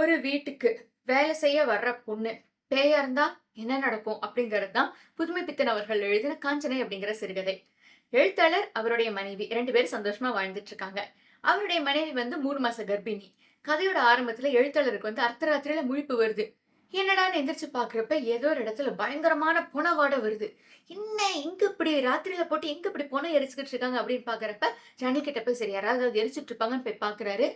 ஒரு வீட்டுக்கு வேலை செய்ய வர்ற பொண்ணு பேயா இருந்தா என்ன நடக்கும் அப்படிங்கிறது தான் புதுமை பித்தன் அவர்கள் எழுதின காஞ்சனை அப்படிங்கிற சிறுகதை. எழுத்தாளர் அவருடைய மனைவி 2 பேரும் சந்தோஷமா வாழ்ந்துட்டு இருக்காங்க. அவருடைய மனைவி வந்து 3 மாச கர்ப்பிணி. கதையோட ஆரம்பத்துல எழுத்தாளருக்கு வந்து அர்த்தராத்திரியில முழிப்பு வருது. என்னடான்னு எந்திரிச்சு பாக்குறப்ப ஏதோ ஒரு இடத்துல பயங்கரமான பொண வாடை வருது. என்ன எங்க இப்படி ராத்திரியில போட்டு எங்க இப்படி பொணம் எரிச்சுக்கிட்டு இருக்காங்க அப்படின்னு பாக்குறப்ப ஜன்னல் கிட்ட போய் சரி யாராவது எரிச்சுட்டு இருப்பாங்கன்னு போய் பாக்குறாரு.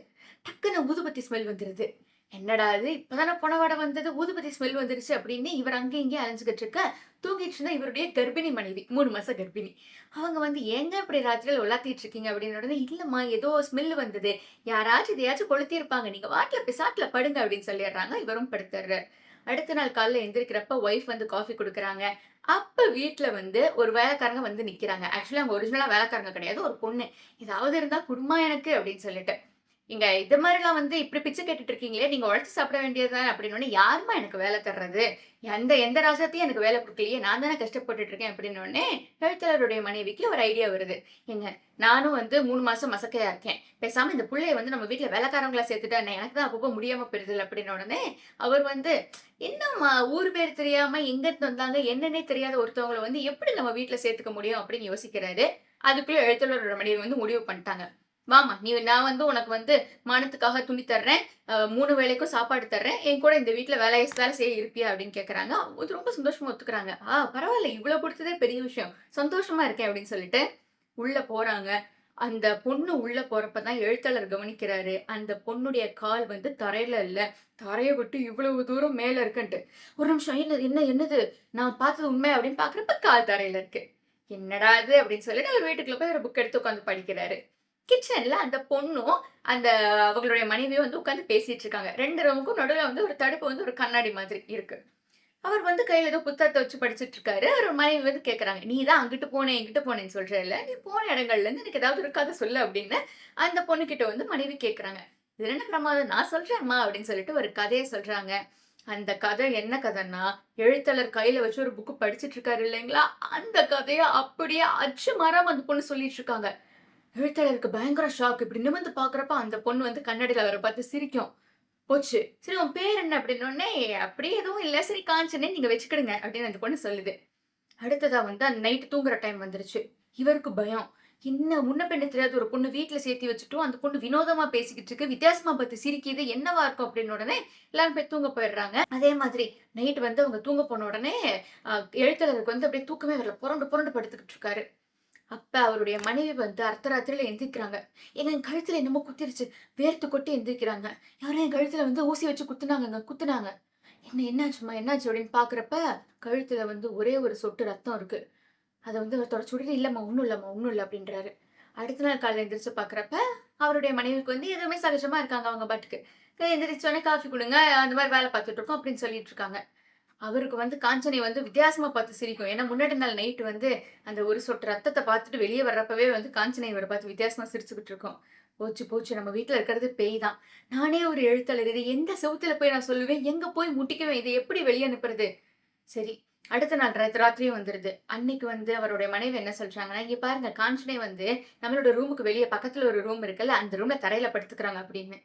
டக்குன்னு ஊதுபத்தி ஸ்மெல் வந்துருது. என்னடா இது இப்பதானே பொன வாடை வந்தது, ஊதுபத்தி ஸ்மெல் வந்துருச்சு அப்படின்னு இவர் அங்கேயும் இங்கேயும் அலைஞ்சுகிட்டு இருக்க, தூங்கிட்டு இருந்த இவருடைய கர்ப்பிணி மனைவி 3 மாச கர்ப்பிணி. அவங்க வந்து ஏங்க இப்படி ராத்திரியில உலாத்திட்டு இருக்கீங்க அப்படின்னு உடனே, இல்லம்மா ஏதோ ஸ்மெல் வந்தது. யாராச்சும் இதையாச்சும் கொளுத்தி இருப்பாங்க. நீங்க வாட்டுல பிசாட்டுல படுங்க அப்படின்னு சொல்லிடுறாங்க. இவரும் படுத்துறாரு. அடுத்த நாள் காலைல எந்திரிக்கிறப்ப ஒய்ஃப் வந்து காஃபி குடுக்குறாங்க. அப்ப வீட்ல வந்து ஒரு வேலைக்காரங்க வந்து நிக்கிறாங்க. ஆக்சுவலி அவங்க ஒரிஜினலா வேலைக்காரங்க கிடையாது. ஒரு பொண்ணு. ஏதாவது இருந்தா குடும்மா எனக்கு அப்படின்னு சொல்லிட்டு. "இங்க இது மாரிலாம் வந்து இப்படி பிச்சை கேட்டுட்டு இருக்கீங்களே, நீங்க உழைச்சு சாப்பிட வேண்டியது தானே" அப்படின்னோனே, "யாரும்மா எனக்கு வேலை தர்றது? எந்த எந்த ராஜாத்தியும் எனக்கு வேலை குடுக்கலையே. நான் தானே கஷ்டப்பட்டுட்டு இருக்கேன்" அப்படின்னோனே, எழுத்தாளருடைய மனைவிக்கு ஒரு ஐடியா வருது. "ஏங்க நானும் வந்து 3 மாசம் மசக்கையா இருக்கேன். பேசாம இந்த புள்ளைய வந்து நம்ம வீட்ல வேலைக்காரங்களா சேர்த்துட்டா என்ன? எனக்கு தான் அப்பப்போ முடியாம போயிருதுல்ல" அப்படின்ன உடனே, அவர் வந்து, "என்னம்மா ஊர் பேர் தெரியாம எங்கிருந்து வந்தாங்க, என்னன்னே தெரியாத ஒருத்தவங்கள வந்து எப்படி நம்ம வீட்ல சேர்த்துக்க முடியும்?" அப்படின்னு யோசிக்கிறாரு. அதுக்குள்ள எழுத்தாளரோட மனைவி வந்து முடிவு பண்ணிட்டாங்க. "வாம்மா, நான் வந்து உனக்கு வந்து மானத்துக்காக துணி தர்றேன். 3 வேளைக்கும் சாப்பாடு தர்றேன். என் கூட இந்த வீட்ல வேலை செய்ய இருப்பியா?" அப்படின்னு கேட்கறாங்க. அது ரொம்ப சந்தோஷமா ஒத்துக்கிறாங்க. பரவால்ல இவ்ளோ குடுத்ததே பெரிய விஷயம். சந்தோஷமா இருக்கேன்" அப்படின்னு சொல்லிட்டு உள்ள போறாங்க. அந்த பொண்ணு உள்ள போறப்ப தான் எழுத்தாளர் கவனிக்கிறாரு. அந்த பொண்ணுடைய கால் வந்து தரையில இல்ல. தரைய விட்டு இவ்வளவு தூரம் மேல இருக்குன்ட்டு. ஒரு நிமிஷம் என்னது? நான் பார்த்தது உண்மையா? அப்படின்னு பார்க்குறப்ப கால் தரையில இருக்கு. என்னடா இது? அப்படின்னு சொல்லிட்டு அவர் வீட்டுக்குள்ள போய் ஒரு புக் எடுத்து உட்கார்ந்து படிக்கிறாரு. கிச்சன்ல அந்த பொண்ணும், அந்த அவங்களுடைய மனைவியும் வந்து உட்கார்ந்து பேசிட்டு இருக்காங்க. 2 ரூமுக்கும் நடுவுல வந்து ஒரு தடுப்பு வந்து ஒரு கண்ணாடி மாதிரி இருக்கு. அவர் வந்து கையில ஏதோ புத்தகத்த வச்சு படிச்சுட்டு இருக்காரு. அவர் மனைவி வந்து கேட்கறாங்க. "நீ தான் அங்கிட்டு போனேன், இங்கிட்டு போனேன்னு சொல்றல்ல. நீ போன இடங்கள்ல இருந்து எனக்கு ஏதாவது ஒரு கதை சொல்லு" அப்படின்னு அந்த பொண்ணுகிட்ட வந்து மனைவி கேட்கறாங்க. "இதுல என்ன பிரமாதம்? நான் சொல்றேன்ம்மா" அப்படின்னு சொல்லிட்டு ஒரு கதைய சொல்றாங்க. அந்த கதை என்ன கதைன்னா, எழுத்தாளர் கையில வச்சு ஒரு புக் படிச்சுட்டு இருக்காரு இல்லைங்களா? அந்த கதைய அப்படியே அச்சு மாறாம அந்த பொண்ணு சொல்லிட்டு இருக்காங்க. எழுத்தாளருக்கு பயங்கர ஷாக். இப்படி நிமிர்ந்து பார்க்குறப்ப அந்த பொண்ணு வந்து கண்ணாடில அவர பார்த்து சிரிக்கும். போச்சு. "சரி உன் பேர் என்ன?" அப்படின்னோனே, "அப்படி எதுவும் இல்ல. சரி காஞ்சனே நீங்க வச்சுக்கிடுங்க" அப்படின்னு அந்த பொண்ணு சொல்லுது. அடுத்ததா வந்து அந்த நைட் தூங்குற டைம் வந்துருச்சு. இவருக்கு பயம். என்ன முன்ன பின்ன தெரியாத ஒரு பொண்ணு வீட்ல சேர்த்து வச்சுட்டோம். அந்த பொண்ணு வினோதமா பேசிக்கிட்டு இருக்கு. வித்தியாசமா பார்த்து சிரிக்குது. என்னவா இருக்கும் அப்படின்னு உடனே எல்லாரும் போய் தூங்க போயிடுறாங்க. அதே மாதிரி நைட் வந்து அவங்க தூங்க போன உடனே அ எழுத்தாளருக்கு வந்து அப்படியே தூக்கமே வரல. புரண்டு புரண்டு படுத்துக்கிட்டு இருக்காரு. அப்ப அவருடைய மனைவி வந்து அர்த்தராத்திரியில எந்திரிக்கிறாங்க. "ஏங்க என் கழுத்துல என்னமோ குத்திருச்சு." வேர்த்து கொட்டி எந்திரிக்கிறாங்க. "யாரோ என் கழுத்துல வந்து ஊசி வச்சு குத்துனாங்கங்க, குத்துனாங்க." என்னாச்சும்மா? என்னாச்சு?" அப்படின்னு பார்க்குறப்ப, கழுத்துல வந்து ஒரே ஒரு சொட்டு ரத்தம் இருக்கு. அத வந்து அவர் தொடச்சு விட்டுட்டு, "இல்லம்மா, ஒண்ணும் இல்லம்மா, ஒண்ணும் இல்ல" அப்படின்றாரு. அடுத்த நாள் காலையில எந்திரிச்சு பார்க்குறப்ப, அவருடைய மனைவிக்கு வந்து எதுவுமே சகஜமா இருக்காங்க அவங்க பாட்டுக்கு. எந்திரிச்ச உடனே "காஃபி குடுங்க, அந்த மாரி வேல பார்த்துட்டு இருக்கோம்" அப்படின்னு சொல்லிட்டு இருக்காங்க. அவருக்கு வந்து காஞ்சனை வந்து வித்தியாசமா பார்த்து சிரிக்கும். ஏன்னா, முன்னாடி நாள் நைட் வந்து அந்த ஒரு சொட்டு ரத்தத்த பார்த்துட்டு வெளிய வர்றப்பவே வந்து காஞ்சனை இவர பார்த்து வித்தியாசமா சிரிச்சுக்கிட்டு இருக்கும். போச்சு, போச்சு நம்ம வீட்ல இருக்கிறது பேய் தான். நானே ஒரு எழுத்தாளர். இத எந்த செவுத்துல போய் நான் சொல்லுவேன்? எங்க போய் முட்டிக்குவேன்? இத எப்படி வெளிய அனுப்புறது? சரி. அடுத்த நாள் ராத்திரியும் வந்துருது. அன்னைக்கு வந்து அவருடைய மனைவி என்ன சொல்றாங்கன்னா, "இங்க பாருங்க காஞ்சனை வந்து நம்மளோட ரூமுக்கு வெளிய பக்கத்துல ஒரு ரூம் இருக்குல்ல, அந்த ரூம்ல தரையில படுத்துக்கிறாங்க" அப்படின்னு.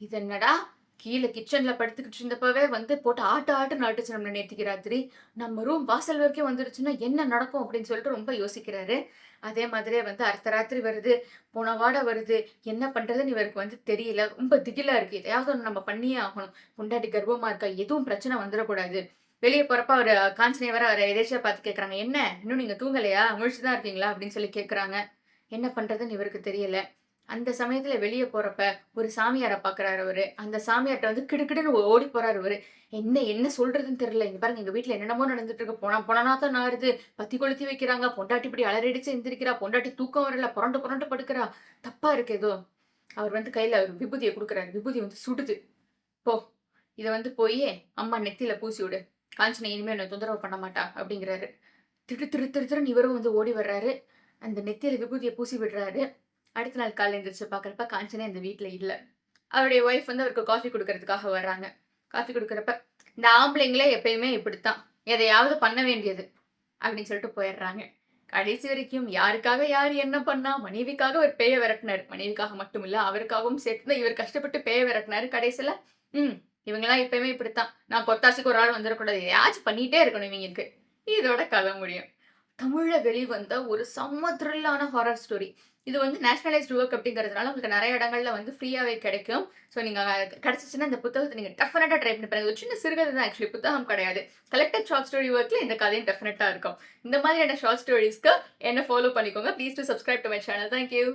இது என்னடா! கீழ கிச்சன்ல படுத்துக்கிட்டு இருந்தப்பவே வந்து போட்டு ஆட்டுன்னு ஆட்டுச்சு நம்மள நேத்திக்கு ராத்திரி. நம்ம ரூம் வாசல் வரைக்கும் வந்துருச்சுன்னா என்ன நடக்கும்? அப்படின்னு சொல்லிட்டு ரொம்ப யோசிக்கிறாரு. அதே மாதிரியே வந்து அர்த்தராத்திரி வருது. போன வாட வருது. என்ன பண்றதுன்னு இவருக்கு வந்து தெரியல. ரொம்ப திகிலா இருக்கு. எதையாவது ஒண்ணு நம்ம பண்ணியே ஆகணும். பொண்டாட்டி கர்ப்பமா இருக்கா. எதுவும் பிரச்சனை வந்துரக்கூடாது. வெளிய போறப்ப அவரு காஞ்சனை வேற அவர எதேர்ச்சியா பார்த்து கேட்கறாங்க. "என்ன? இன்னும் நீங்க தூங்கலையா? முழிச்சு தான் இருக்கீங்களா?" அப்படின்னு சொல்லி கேட்கறாங்க. என்ன பண்றதுன்னு இவருக்கு தெரியல. அந்த சமயத்துல வெளிய போறப்ப, ஒரு சாமியார பாக்குறாரு அவரு. அந்த சாமியார்ட்ட வந்து கிடுகிடுன்னு ஓடி போறாரு இவரு. என்ன சொல்றதுன்னு தெரியல. "இங்க பாருங்க எங்க வீட்ல என்னென்னமோ நடந்துட்டு இருக்கு. பொணநாத்தம் நாறுது. பத்தி கொளுத்தி வைக்கிறாங்க. பொண்டாட்டி இப்படி அலறிடிச்சு எந்திரிக்கிறா. பொண்டாட்டி தூக்கம் வரல. புரண்டு புரண்டு படுக்கிறா. தப்பா இருக்கு ஏதோ." அவர் வந்து கையில ஒரு விபூதிய குடுக்குறாரு. விபூதி வந்து சுடுது. "போ, இத வந்து போயி அம்மா நெத்தியில பூசி விடு. காஞ்சனா இனிமே உன்ன தொந்தரவு பண்ண மாட்டா" அப்படிங்கிறாரு. திடு திடு திடு திருன்னு இவரும் வந்து ஓடி வர்றாரு. அந்த நெத்தியில விபூதிய பூசி விடுறாரு. அடுத்த நாள் காலைல எந்திரிச்சு பார்க்குறப்ப காஞ்சனே அந்த வீட்ல இல்ல. அவருடைய ஒய்ஃப் வந்து அவருக்கு காஃபி குடுக்கறதுக்காக வர்றாங்க. காஃபி குடுக்குறப்ப, "இந்த ஆம்பளைங்களே எப்பயுமே இப்படித்தான். எதையாவது பண்ண வேண்டியது" அப்படின்னு சொல்லிட்டு போயிடுறாங்க. கடைசி வரைக்கும் யாருக்காக யார் என்ன பண்ணா? மனைவிக்காக ஒரு பேய விரட்டுனாரு. மனைவிக்காக மட்டும் இல்ல, அவருக்காகவும் சேர்த்து தான் இவர் கஷ்டப்பட்டு பேய விரட்டுனாரு. கடைசில, ம் இவங்கலாம் எப்பயுமே இப்படித்தான். நான் பொத்தாசிக்கு ஒரு ஆள் வந்துரக்கூடாது. எதையாச்சும் பண்ணிட்டே இருக்கணும் இவங்களுக்கு. இதோட கதை முடியும். தமிழ்ல வெளிவந்த ஒரு செம்ம த்ரில்லான ஹாரர் ஸ்டோரி. இது வந்து நேஷனலைஸ்ட் ஒர்க் அப்படிங்கிறதுனால உங்களுக்கு நெறைய இடங்கள்ல வந்து ஃப்ரீயாவே கிடைக்கும். ஸோ நீங்க கிடைச்சுச்சுன்னா இந்த புத்தகத்த நீங்க டெஃபினட்டா ட்ரை பண்ணி பாருங்க. ஒரு சின்ன சிறுகதை தான் ஆக்சுவலி புத்தகம் கிடையாது. கலெக்டட் ஷார்ட் ஸ்டோரி ஒர்க்ல இந்த கதையும் டெஃபினட்டா இருக்கும். இந்த மாதிரியான ஷார்ட் ஸ்டோரீஸ்க்கு என்ன ஃபாலோ பண்ணிக்கோங்க. Please do subscribe to my channel. Thank you.